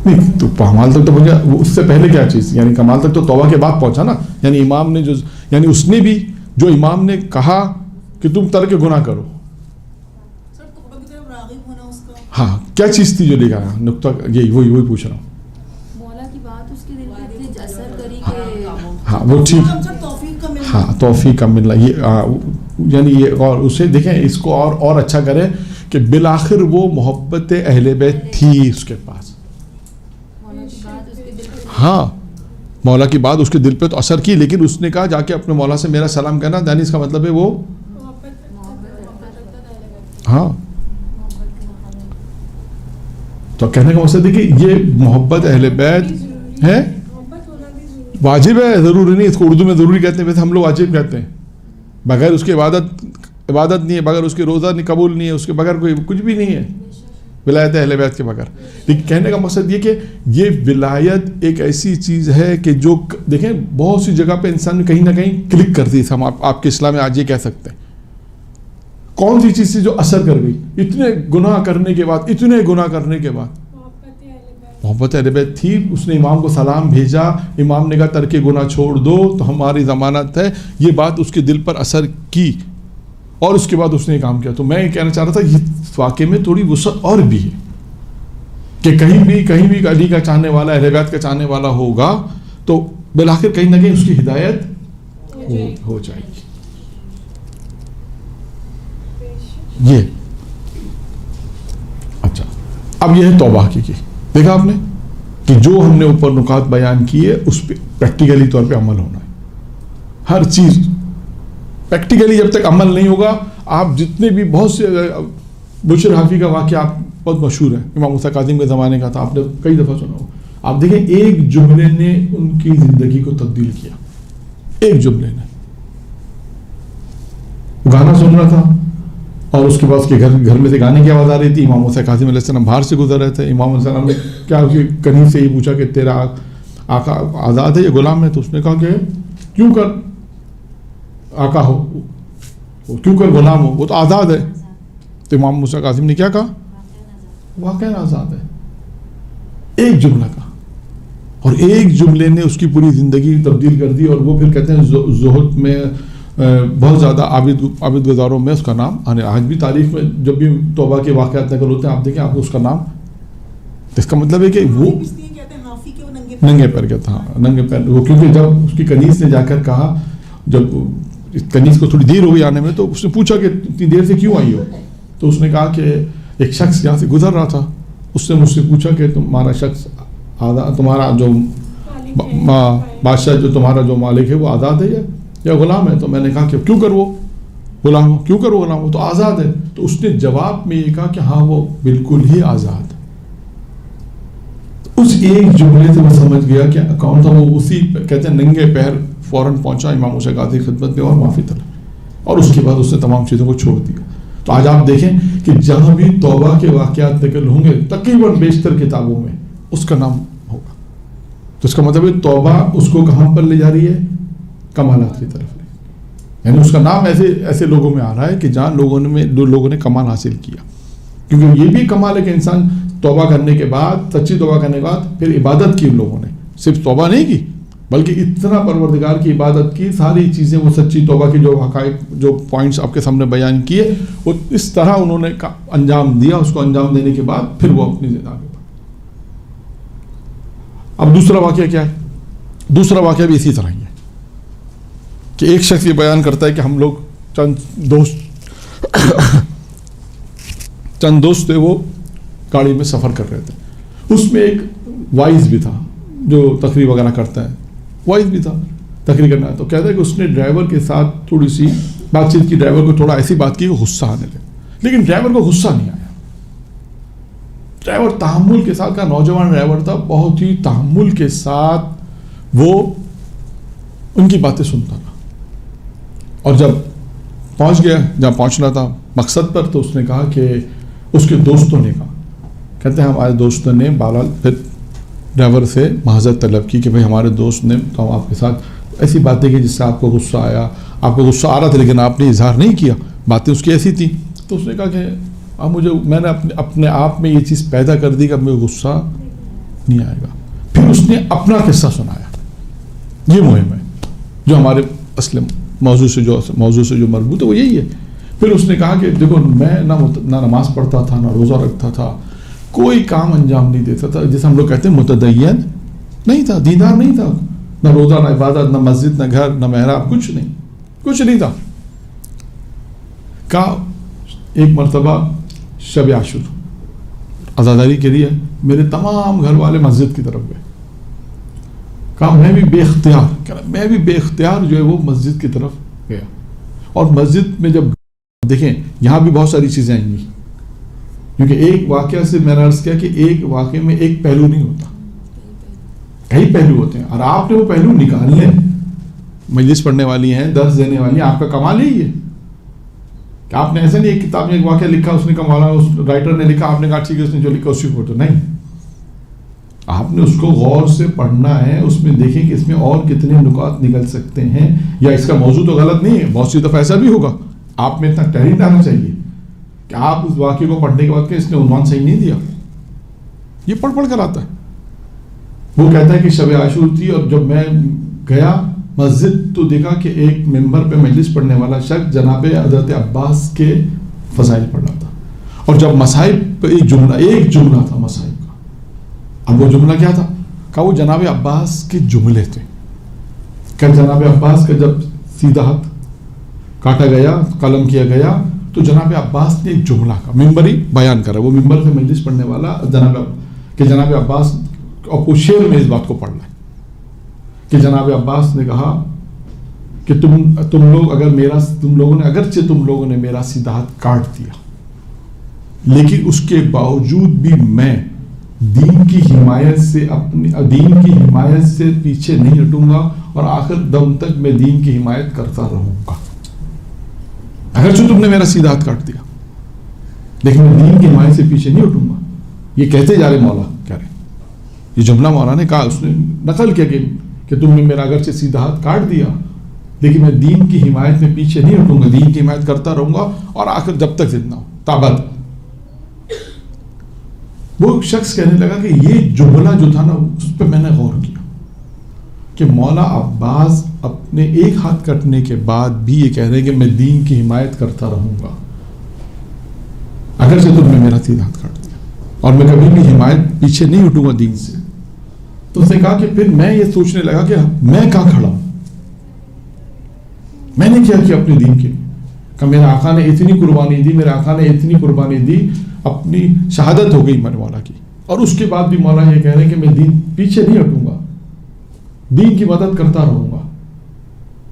نہیں تو کمال تک تو پہنچا, اس سے پہلے کیا چیز, یعنی کمال تک تو توبہ کے بعد پہنچا نا. یعنی امام نے جو, یعنی اس نے بھی جو امام نے کہا کہ تم ترک گناہ کرو, ہاں کیا چیز تھی جو لے گا نقطہ, یہی وہی پوچھ رہا ہوں. مولا کی بات اس کے دل پہ اتنی اثر کری کہ ہاں وہ ٹھیک, ہاں توفیق کا ملنا, یہ یعنی یہ, اور اسے دیکھیں اس کو اور اچھا کریں کہ بالآخر وہ محبت اہل بیت تھی اس کے پاس. ہاں مولا کی بات اس کے دل پہ تو اثر کی, لیکن اس نے کہا جا کے اپنے مولا سے میرا سلام کہنا, یعنی اس کا مطلب ہے وہ, ہاں تو کہنے کا مقصد ہے کہ یہ محبت اہل بیت ہے, واجب ہے, ضروری نہیں. اس کو اردو میں ضروری کہتے ہیں, ویسے ہم لوگ واجب کہتے ہیں. بغیر اس کے عبادت نہیں ہے, بغیر اس کے روزہ نہیں قبول نہیں ہے, اس کے بغیر کوئی کچھ بھی نہیں ہے ولایت اہل بیت کے بغیر. لیکن کہنے کا مقصد یہ کہ یہ ولایت ایک ایسی چیز ہے کہ جو دیکھیں بہت سی جگہ پہ انسان کہیں نہ کہیں کلک کرتی ہے. ہم آپ کے اسلام میں آج یہ کہہ سکتے ہیں کون سی چیز تھی جو اثر کر گئی اتنے گناہ کرنے کے بعد, محبت اہل بیت تھی. اس نے امام کو سلام بھیجا, امام نے کہا ترک گناہ چھوڑ دو تو ہماری ضمانت ہے. یہ بات اس کے دل پر اثر کی اور اس کے بعد اس نے یہ کام کیا. تو میں یہ کہنا چاہ رہا تھا یہ واقعے میں تھوڑی وسعت اور بھی ہے کہ کہیں بھی علی کا چاہنے والا, اہل بیت کا چاہنے والا ہوگا تو بالآخر کہیں نہ کہیں اس کی ہدایت ہو جائے گی. یہ اچھا, اب یہ ہے توبہ کی. دیکھا آپ نے کہ جو ہم نے اوپر نکات بیان کیے اس پہ پریکٹیکلی طور پہ عمل ہونا ہے. ہر چیز پریکٹیکلی جب تک عمل نہیں ہوگا, آپ جتنے بھی بہت سے, بشر حافی کا واقعہ آپ بہت مشہور ہے, امام موسیٰ کاظم کے زمانے کا تھا, آپ نے کئی دفعہ سنا ہو. آپ دیکھیں ایک جملے نے ان کی زندگی کو تبدیل کیا. ایک جملے نے, گانا سن رہا تھا اور اس کے بعد اس کے گھر میں سے گانے کی آواز آ رہی تھی. امام موسیٰ کاظم علیہ السلام باہر سے گزر رہے تھے. امام علیہ السلام نے کیا کنی سے یہ پوچھا کہ تیرا آقا آزاد ہے یا غلام ہے؟ تو اس نے کہا کہ کیوں کر آقا ہو, کیوں کر غلام ہو, وہ تو آزاد ہے. تو امام موسیٰ کاظم نے کیا کہا, واقعی آزاد ہے. ایک جملہ کا, اور ایک جملے نے اس کی پوری زندگی تبدیل کر دی. اور وہ پھر کہتے ہیں زہد میں بہت زیادہ عابد گزاروں میں اس کا نام آنے. آج بھی تاریخ میں جب بھی توبہ کے واقعات نقل ہوتے ہیں آپ دیکھیں آپ کو اس کا نام, اس کا مطلب ہے کہ وہ ننگے پیر گیا تھا. ننگے پیر وہ, کیونکہ جب اس کی کنیز نے جا کر کہا, جب کنیز کو تھوڑی دیر ہو گئی آنے میں, تو اس نے پوچھا کہ اتنی دیر سے کیوں آئی ہو؟ تو اس نے کہا کہ ایک شخص یہاں سے گزر رہا تھا, اس نے مجھ سے پوچھا کہ تمہارا شخص تمہارا جو بادشاہ جو تمہارا جو مالک ہے وہ آزاد ہے یا غلام ہے؟ تو میں نے کہا کہ کیوں کر وہ غلام ہو, کیوں کر وہ غلام ہو, تو آزاد ہے. تو اس نے جواب میں یہ کہا کہ ہاں وہ بالکل ہی آزاد. اس ایک جملے سے میں سمجھ گیا کہ کون تھا وہ. اسی کہتے ہیں ننگے پیر فوراً پہنچا امام موسیٰ کاظم کی خدمت میں اور معافی طلب, اور اس کے بعد اس نے تمام چیزوں کو چھوڑ دیا. تو آج آپ دیکھیں کہ جہاں بھی توبہ کے واقعات نقل ہوں گے تقریباً بیشتر کتابوں میں اس کا نام ہوگا. تو اس کا مطلب ہے توبہ اس کو کہاں پر لے جا رہی ہے, کمالات کی طرف. یعنی اس کا نام ایسے لوگوں میں آ رہا ہے کہ جہاں لوگوں نے کمال حاصل کیا. کیونکہ یہ بھی کمال ہے کہ انسان توبہ کرنے کے بعد، سچی توبہ کرنے کے بعد پھر عبادت کی ان لوگوں نے، صرف توبہ نہیں کی بلکہ اتنا پروردگار کی عبادت کی، ساری چیزیں وہ سچی توبہ کی جو حقائق، جو پوائنٹس آپ کے سامنے بیان کیے، وہ اس طرح انہوں نے انجام دیا. اس کو انجام دینے کے بعد پھر وہ اپنی زندگی پر. اب دوسرا واقعہ کیا ہے؟ دوسرا واقعہ بھی اسی طرح ہی ہے کہ ایک شخص یہ بیان کرتا ہے کہ ہم لوگ چند دوست تھے، وہ گاڑی میں سفر کر رہے تھے. اس میں ایک وائز بھی تھا جو تقریر وغیرہ کرتا ہے، وائز بھی تھا تقریر کرنا ہے. تو کہتا ہے کہ اس نے ڈرائیور کے ساتھ تھوڑی سی بات چیت کی، ڈرائیور کو تھوڑا ایسی بات کی کہ غصہ آنے لگا، لیکن ڈرائیور کو غصہ نہیں آیا. ڈرائیور تحمل کے ساتھ کا نوجوان ڈرائیور تھا، بہت ہی تحمل کے ساتھ وہ ان کی باتیں سنتا تھا. اور جب پہنچ گیا جہاں پہنچنا تھا مقصد پر، تو اس نے کہا کہ اس کے دوستوں نے کہا، کہتے ہیں ہمارے دوستوں نے بہرحال پھر ڈرائیور سے معذرت طلب کی کہ بھائی ہمارے دوست نے تو ہم آپ کے ساتھ ایسی باتیں کی جس سے آپ کو غصہ آیا، آپ کو غصہ آ رہا تھا لیکن آپ نے اظہار نہیں کیا، باتیں اس کی ایسی تھیں. تو اس نے کہا کہ میں نے اپنے آپ میں یہ چیز پیدا کر دی کہ اب مجھے غصہ نہیں آئے گا. پھر اس نے اپنا قصہ سنایا. یہ مہم ہے جو ہمارے اصل موضوع سے جو مربوط ہے وہ یہی ہے. پھر اس نے کہا کہ دیکھو میں نہ نماز پڑھتا تھا، نہ روزہ رکھتا تھا، کوئی کام انجام نہیں دیتا تھا، جیسے ہم لوگ کہتے ہیں متدین نہیں تھا، دیندار نہیں تھا، نہ روزہ، نہ عبادت، نہ مسجد، نہ گھر، نہ محراب، کچھ نہیں تھا. کہا ایک مرتبہ شب عاشور عزاداری کے لیے میرے تمام گھر والے مسجد کی طرف گئے. کہا میں بھی بے اختیار جو ہے وہ مسجد کی طرف گیا. اور مسجد میں جب دیکھیں یہاں بھی بہت ساری چیزیں آئیں گی، کیونکہ ایک واقعہ سے میں نے عرض کیا کہ ایک واقعے میں ایک پہلو نہیں ہوتا، کئی پہلو ہوتے ہیں، اور آپ نے وہ پہلو نکالنے. مجلس پڑھنے والی ہیں، درس دینے والی ہیں، آپ کا کمال یہی ہے کہ آپ نے ایسا نہیں ایک کتاب میں ایک واقعہ لکھا، اس نے کمالا، اس رائٹر نے لکھا، آپ نے کہا ٹھیک ہے اس نے جو لکھا اسی کو، تو نہیں، آپ نے اس کو غور سے پڑھنا ہے، اس میں دیکھیں کہ اس میں اور کتنے نکات نکل سکتے ہیں، یا اس کا موضوع تو غلط نہیں ہے. بہت سی دفعہ ایسا بھی ہوگا، آپ میں اتنا ٹیلنٹ آنا چاہیے کہ آپ اس واقعے کو پڑھنے کے بعد کہ اس نے عنوان صحیح نہیں دیا، یہ پڑھ کر آتا ہے. وہ کہتا ہے کہ شب عاشور تھی اور جب میں گیا مسجد تو دیکھا کہ ایک ممبر پہ مجلس پڑھنے والا شخص جناب حضرت عباس کے فضائل پڑھ رہا تھا. اور جب مصائب پہ ایک جملہ تھا مصائب کا. اب وہ جملہ کیا تھا؟ کہا وہ جناب عباس کے جملے تھے. کہ جناب عباس کا جب سیدھا ہاتھ کاٹا گیا، قلم کیا گیا، تو جناب عباس نے ایک جملہ کا ممبری بیان کرا. وہ ممبر سے مجلس پڑھنے والا جناب عباس، اور شعر میں اس بات کو پڑھ رہا ہے کہ جناب عباس نے کہا کہ تم لوگوں نے میرا سیدھا ہاتھ کاٹ دیا، لیکن اس کے باوجود بھی میں دین کی حمایت سے پیچھے نہیں ہٹوں گا اور آخر دم تک میں دین کی حمایت کرتا رہوں گا. اگرچہ تم نے میرا سیدھا ہاتھ کاٹ دیا لیکن میں دین کی حمایت سے پیچھے نہیں ہٹوں گا. یہ کہتے جا رہے مولا کہہ رہے، یہ جملہ مولا نے کہا، اس نے نقل کیا کہ تم نے میرا اگرچہ سیدھا ہاتھ کاٹ دیا لیکن میں دین کی حمایت میں پیچھے نہیں ہٹوں گا، دین کی حمایت کرتا رہوں گا اور آخر جب تک زندہ ہوں تابد. وہ شخص کہنے لگا کہ یہ جملہ جو تھا نا اس پہ میں نے غور کیا کہ مولا عباس اپنے ایک ہاتھ کٹنے کے بعد بھی یہ کہہ رہے ہیں کہ میں دین کی حمایت کرتا رہوں گا اگرچہ تم نے میرا سیدھا ہاتھ کاٹ دیا، اور میں کبھی بھی حمایت پیچھے نہیں ہٹوں گا دین سے. تو اس نے کہا کہ پھر میں یہ سوچنے لگا کہ میں کہاں کھڑا ہوں، میں نے کیا کیا اپنے دین کے لیے. کہ میرے آقا نے اتنی قربانی دی، اپنی شہادت ہو گئی میرے مولا کی، اور اس کے بعد بھی مولا یہ کہہ رہے ہیں کہ میں دین پیچھے نہیں ہٹوں گا، دین کی مدد کرتا رہوں گا.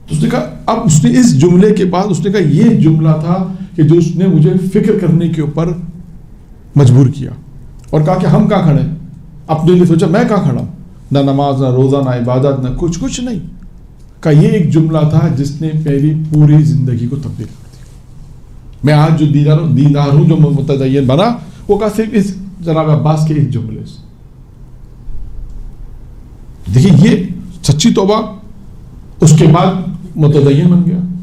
تو اس نے کہا، اب اس نے اس جملے کے بعد اس نے کہا یہ جملہ تھا کہ جو اس نے مجھے فکر کرنے کے اوپر مجبور کیا، اور کہا کہ ہم کہاں کھڑے ہیں. اپنے لیے سوچا میں کہاں کھڑا ہوں، نہ نماز، نہ روزہ، نہ عبادت، نہ کچھ نہیں. کہ یہ ایک جملہ تھا جس نے میری پوری زندگی کو تبدیل کر دیا. میں آج جو دیندار ہوں، جو متدین بنا، وہ کہا صرف اس جناب عباس کے ایک جملے سے. دیکھیے یہ سچی توبہ، اس کے بعد متدین بن گیا.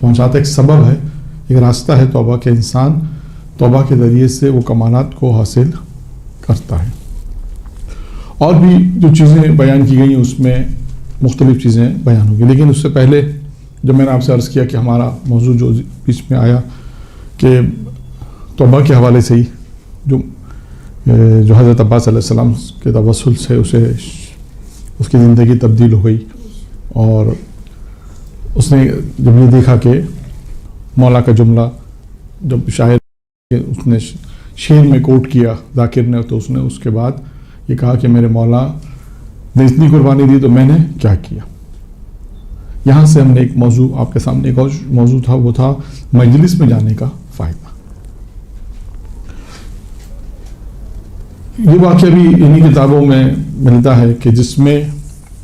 پہنچاتا ہے، ایک سبب ہے، ایک راستہ ہے توبہ کے، انسان توبہ کے ذریعے سے وہ کمالات کو حاصل کرتا ہے۔ اور بھی جو چیزیں بیان کی گئی ہیں اس میں مختلف چیزیں بیان ہوں گی، لیکن اس سے پہلے جب میں نے آپ سے عرض کیا کہ ہمارا موضوع جو بیچ میں آیا کہ توبہ کے حوالے سے ہی جو حضرت عباس علیہ السلام کے توسل سے اس کی زندگی تبدیل ہو گئی، اور اس نے جب یہ دیکھا کہ مولا کا جملہ جب شاعر اس نے شعر میں کوٹ کیا ذاکر نے، تو اس نے اس کے بعد یہ کہا کہ میرے مولا نے اتنی قربانی دی تو میں نے کیا کیا۔ یہاں سے ہم نے ایک موضوع آپ کے سامنے، ایک اور موضوع تھا، وہ تھا مجلس میں جانے کا فائدہ۔ یہ واقعہ بھی انہی کتابوں میں ملتا ہے کہ جس میں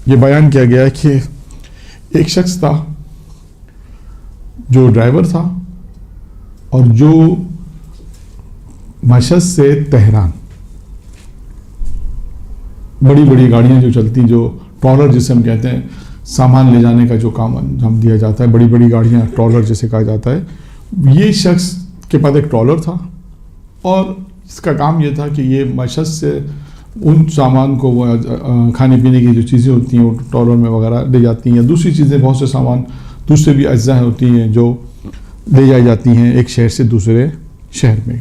یہ بیان کیا گیا ہے کہ ایک شخص تھا جو ڈرائیور تھا، اور جو مشہد سے تہران بڑی بڑی گاڑیاں جو چلتی، جو ٹرالر جسے ہم کہتے ہیں، سامان لے جانے کا جو کام انجام دیا جاتا ہے، بڑی بڑی گاڑیاں ٹرالر جسے کہا جاتا ہے، یہ شخص کے پاس ایک ٹرالر تھا، اور اس کا کام یہ تھا کہ یہ مشہد سے ان سامان کو، وہ کھانے پینے کی جو چیزیں ہوتی ہیں وہ ٹرالر میں وغیرہ لے جاتی ہیں، دوسری چیزیں بہت سے سامان دوسرے بھی اجزاء ہوتی ہیں جو لے جائی جاتی ہیں ایک شہر سے دوسرے شہر میں۔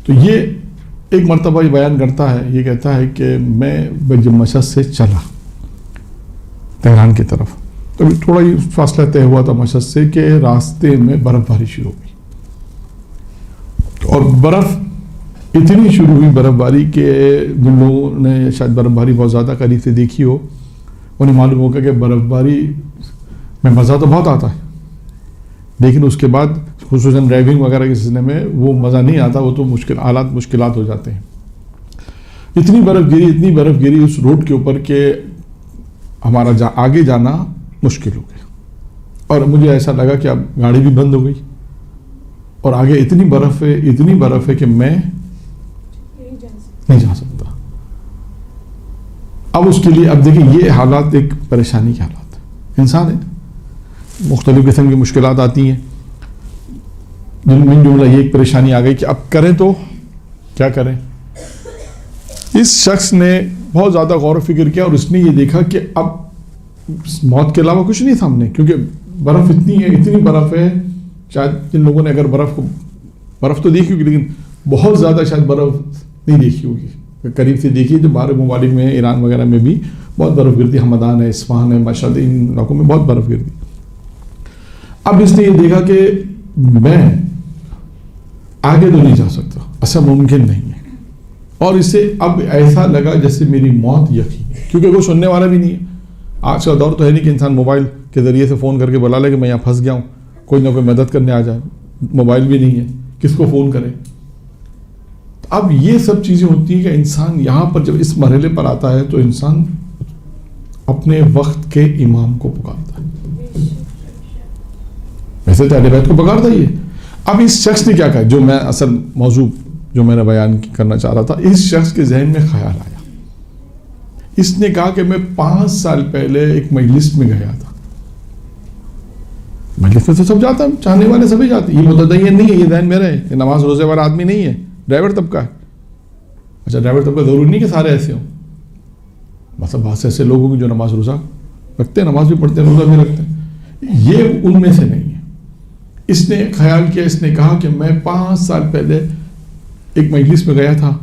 تو یہ ایک مرتبہ یہ بیان کرتا ہے، یہ کہتا ہے کہ میں جب مشہد سے چلا تہران کی طرف، تو تھوڑا ہی فاصلہ طے ہوا تھا مشہد سے کہ راستے میں برف باری شروع ہوئی، اور برف اتنی شروع ہوئی برف باری کہ جن لوگوں نے شاید برف باری بہت زیادہ قریب سے دیکھی ہو انہیں معلوم ہوگا کہ برف باری میں مزہ تو بہت آتا ہے، لیکن اس کے بعد خصوصاً ڈرائیونگ وغیرہ کے سلسلے میں وہ مزہ نہیں آتا، وہ تو مشکلات ہو جاتے ہیں۔ اتنی برف گری اس روڈ کے اوپر کہ ہمارا آگے جانا مشکل ہو گیا، اور مجھے ایسا لگا کہ اب گاڑی بھی بند ہو گئی، اور آگے اتنی برف ہے کہ میں نہیں جا سکتا۔ اب اس کے لیے اب دیکھیں یہ حالات ایک پریشانی کے حالات ہیں، انسان ہے، مختلف قسم کی مشکلات آتی ہیں، جن میں جملہ یہ ایک پریشانی آ گئی کہ اب کریں تو کیا کریں۔ اس شخص نے بہت زیادہ غور و فکر کیا، اور اس نے یہ دیکھا کہ اب موت کے علاوہ کچھ نہیں تھا ہم نے، کیونکہ برف اتنی برف ہے، شاید جن لوگوں نے اگر برف تو دیکھی ہوگی لیکن بہت زیادہ شاید برف نہیں دیکھی ہوگی، قریب سے دیکھی جو باہر ممالک میں، ایران وغیرہ میں بھی بہت برف گرتی، ہمدان ہے، اصفہان ہے، مشہد، ان علاقوں میں بہت برف گرتی۔ اب اس نے یہ دیکھا کہ میں آگے تو نہیں جا سکتا، ایسا ممکن نہیں ہے، اور اسے اب ایسا لگا جیسے میری موت یقین ہے، کیونکہ کوئی سننے والا بھی نہیں ہے۔ آج کا دور تو ہے نہیں کہ انسان موبائل کے ذریعے سے فون کر کے بلا لے کہ میں یہاں پھنس گیا ہوں، کوئی نہ کوئی مدد کرنے آ جائے، موبائل بھی نہیں ہے، کس کو فون کرے۔ اب یہ سب چیزیں ہوتی ہیں کہ انسان یہاں پر جب اس مرحلے پر آتا ہے تو انسان اپنے وقت کے امام کو پکارتا ہے، ویسے تو اہل بیت کو پکارتا ہی ہے۔ اب اس شخص نے کیا کہا، جو میں اصل موضوع جو میں نے بیان کرنا چاہ رہا تھا، اس شخص کے ذہن میں خیال آیا، اس نے کہا کہ میں 5 سال پہلے ایک مجلس میں گیا تھا، مجلس میں تو سب جاتا ہے، چاہنے والے سبھی جاتے ہیں، یہ متدین نہیں ہے، یہ ذہن میرا ہے، یہ نماز روزے والا آدمی نہیں ہے، ڈرائیور طبقہ ہے۔ اچھا ڈرائیور طبقہ ضروری نہیں کہ سارے ایسے ہوں، مطلب بہت سے ایسے لوگ ہوں جو نماز روزہ رکھتے ہیں، نماز بھی پڑھتے ہیں، روزہ بھی رکھتے ہیں، یہ ان میں سے نہیں ہے۔ اس نے خیال کیا، اس نے کہا کہ میں 5 سال پہلے ایک مجلس میں گیا تھا،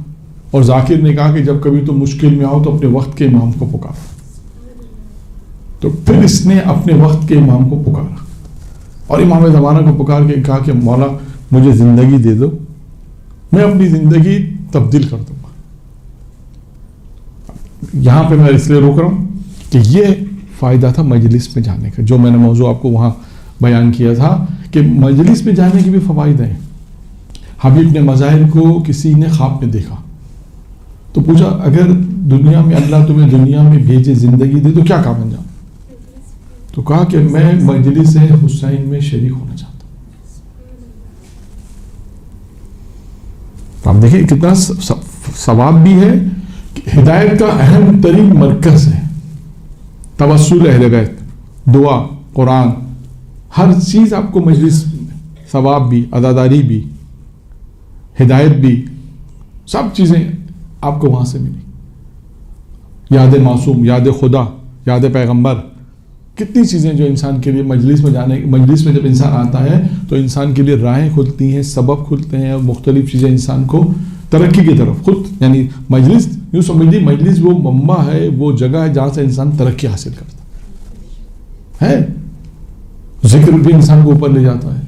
اور ذاکر نے کہا کہ جب کبھی تو مشکل میں آؤ تو اپنے وقت کے امام کو پکارو۔ تو پھر اس نے اپنے وقت کے امام کو پکارا، اور امام زمانہ کو پکار کے کہا کہ مولا مجھے زندگی دے دو، میں اپنی زندگی تبدیل کر دوں گا۔ یہاں پہ میں اس لیے روک رہا ہوں کہ یہ فائدہ تھا مجلس میں جانے کا، جو میں نے موضوع آپ کو وہاں بیان کیا تھا کہ مجلس میں جانے کے بھی فوائد ہیں۔ حبیب نے مظاہر کو کسی نے خواب میں دیکھا تو پوچھا اگر دنیا میں اللہ تمہیں دنیا میں بھیجے زندگی دے تو کیا کام انجام؟ تو کہا کہ میں مجلس حسین میں شریک ہونا چاہتا ہوں۔ آپ دیکھیں کتنا ثواب بھی ہے، ہدایت کا اہم ترین مرکز ہے توسل اہل بیت، دعا، قرآن، ہر چیز آپ کو مجلس، ثواب بھی، عزاداری بھی، ہدایت بھی، سب چیزیں آپ کو وہاں سے ملی. یاد معصوم، یاد خدا، یاد پیغمبر، کتنی چیزیں جو انسان کے لیے مجلس میں جب انسان آتا ہے تو انسان کے لیے راہیں کھلتی ہیں، سبب کھلتے ہیں، اور مختلف چیزیں انسان کو ترقی کی طرف خود، یعنی مجلس یوں سمجھیے، مجلس وہ منبع ہے، وہ جگہ ہے جہاں سے انسان ترقی حاصل کرتا ہے. ذکر بھی انسان کو اوپر لے جاتا ہے،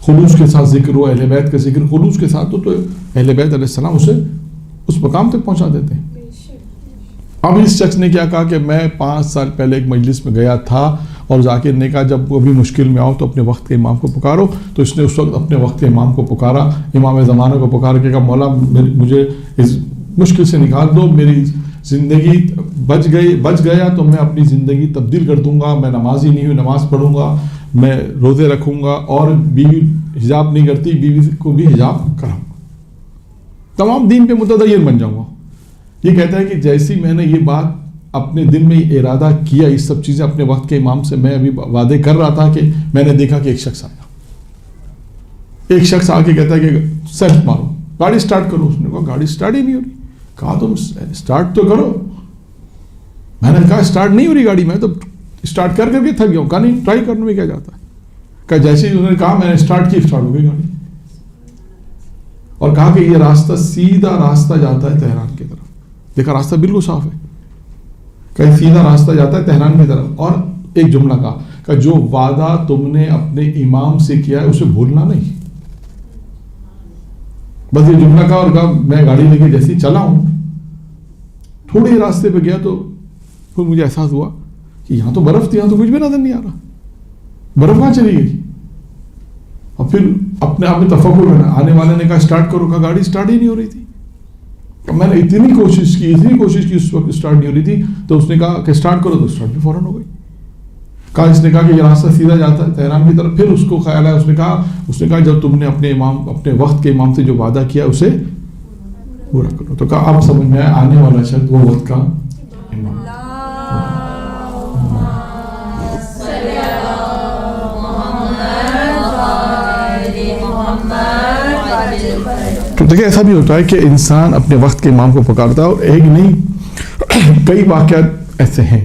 خلوص کے ساتھ ذکر ہو، اہل بیت کا ذکر خلوص کے ساتھ ہو تو اہل بیت علیہ السلام اسے اس مقام تک پہنچا دیتے ہیں. اب اس شخص نے کیا کہا کہ میں 5 سال پہلے ایک مجلس میں گیا تھا اور ذاکر نے کہا جب وہ بھی مشکل میں آؤ تو اپنے وقت کے امام کو پکارو. تو اس نے اس وقت اپنے وقت کے امام کو پکارا، امام زمانہ کو پکار کے کہا مولا مجھے اس مشکل سے نکال دو، میری زندگی بچ گیا تو میں اپنی زندگی تبدیل کر دوں گا، میں نمازی نہیں ہوں، نماز پڑھوں گا، میں روزے رکھوں گا، اور بیوی حجاب نہیں کرتی، بیوی کو بھی حجاب کراؤں گا، تمام دین پہ متدین بن جاؤں گا. یہ کہتا ہے کہ جیسی میں نے یہ بات اپنے دل میں ارادہ کیا، یہ سب چیزیں اپنے وقت کے امام سے میں ابھی وعدے کر رہا تھا کہ میں نے دیکھا کہ ایک شخص آیا، ایک شخص آ کے کہتا ہے کہ سیلف مارو، گاڑی سٹارٹ کرو. اس نے کہا گاڑی سٹارٹ ہی نہیں ہو رہی. کہا تم سٹارٹ تو کرو. میں نے کہا سٹارٹ نہیں ہو رہی گاڑی، میں تو سٹارٹ کر کے تھک گیا ہوں. کہا نہیں، ٹرائی کرنے میں کیا جاتا ہے. کہا جیسے ہی انہوں نے کہا میں نے سٹارٹ کی، سٹارٹ ہو گئی گاڑی. اور کہا کہ یہ راستہ سیدھا راستہ جاتا ہے تہران کی طرف. دیکھا راستہ بالکل صاف ہے، کہ سیدھا راستہ جاتا ہے تہران کی طرف. اور ایک جملہ کہا کہ جو وعدہ تم نے اپنے امام سے کیا ہے اسے بھولنا نہیں. بس یہ جملہ کہا اور کہا میں گاڑی لے کے جیسے چلا ہوں، تھوڑے راستے پہ گیا تو پھر مجھے احساس ہوا کہ یہاں تو برف تھی، یہاں تو کچھ بھی نظر نہیں آ رہا، برف کہاں چلی گئی. اور پھر اپنے آپ میں تفکر ہونا، آنے والے نے کہا اسٹارٹ کرو، کہا گاڑی اسٹارٹ ہی نہیں ہو رہی تھی. میں نے اتنی کوشش کی اس وقت اسٹارٹ نہیں ہو رہی تھی. تو اس نے کہا کہ اسٹارٹ کرو، تو اسٹارٹ بھی فوراً ہو گئی. کہا اس نے کہا کہ یہ راستہ سیدھا جاتا ہے تہران کی طرف. پھر اس کو خیال آیا، اس نے کہا جب تم نے اپنے وقت کے امام سے جو وعدہ کیا اسے پورا کرو. تو کہا اب سمجھ میں آیا آنے والا شخص وہ وقت کا امام. تو دیکھیں ایسا بھی ہوتا ہے کہ انسان اپنے وقت کے امام کو پکارتا ہے، اور ایک نہیں کئی واقعات ایسے ہیں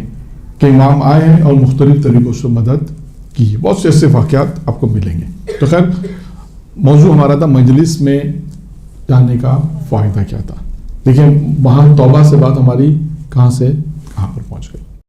کہ امام آئے ہیں اور مختلف طریقوں سے مدد کی. بہت سے ایسے واقعات آپ کو ملیں گے. تو خیر موضوع ہمارا تھا مجلس میں جانے کا فائدہ کیا تھا. دیکھیں وہاں توبہ سے بات ہماری کہاں سے کہاں پر پہنچ گئی.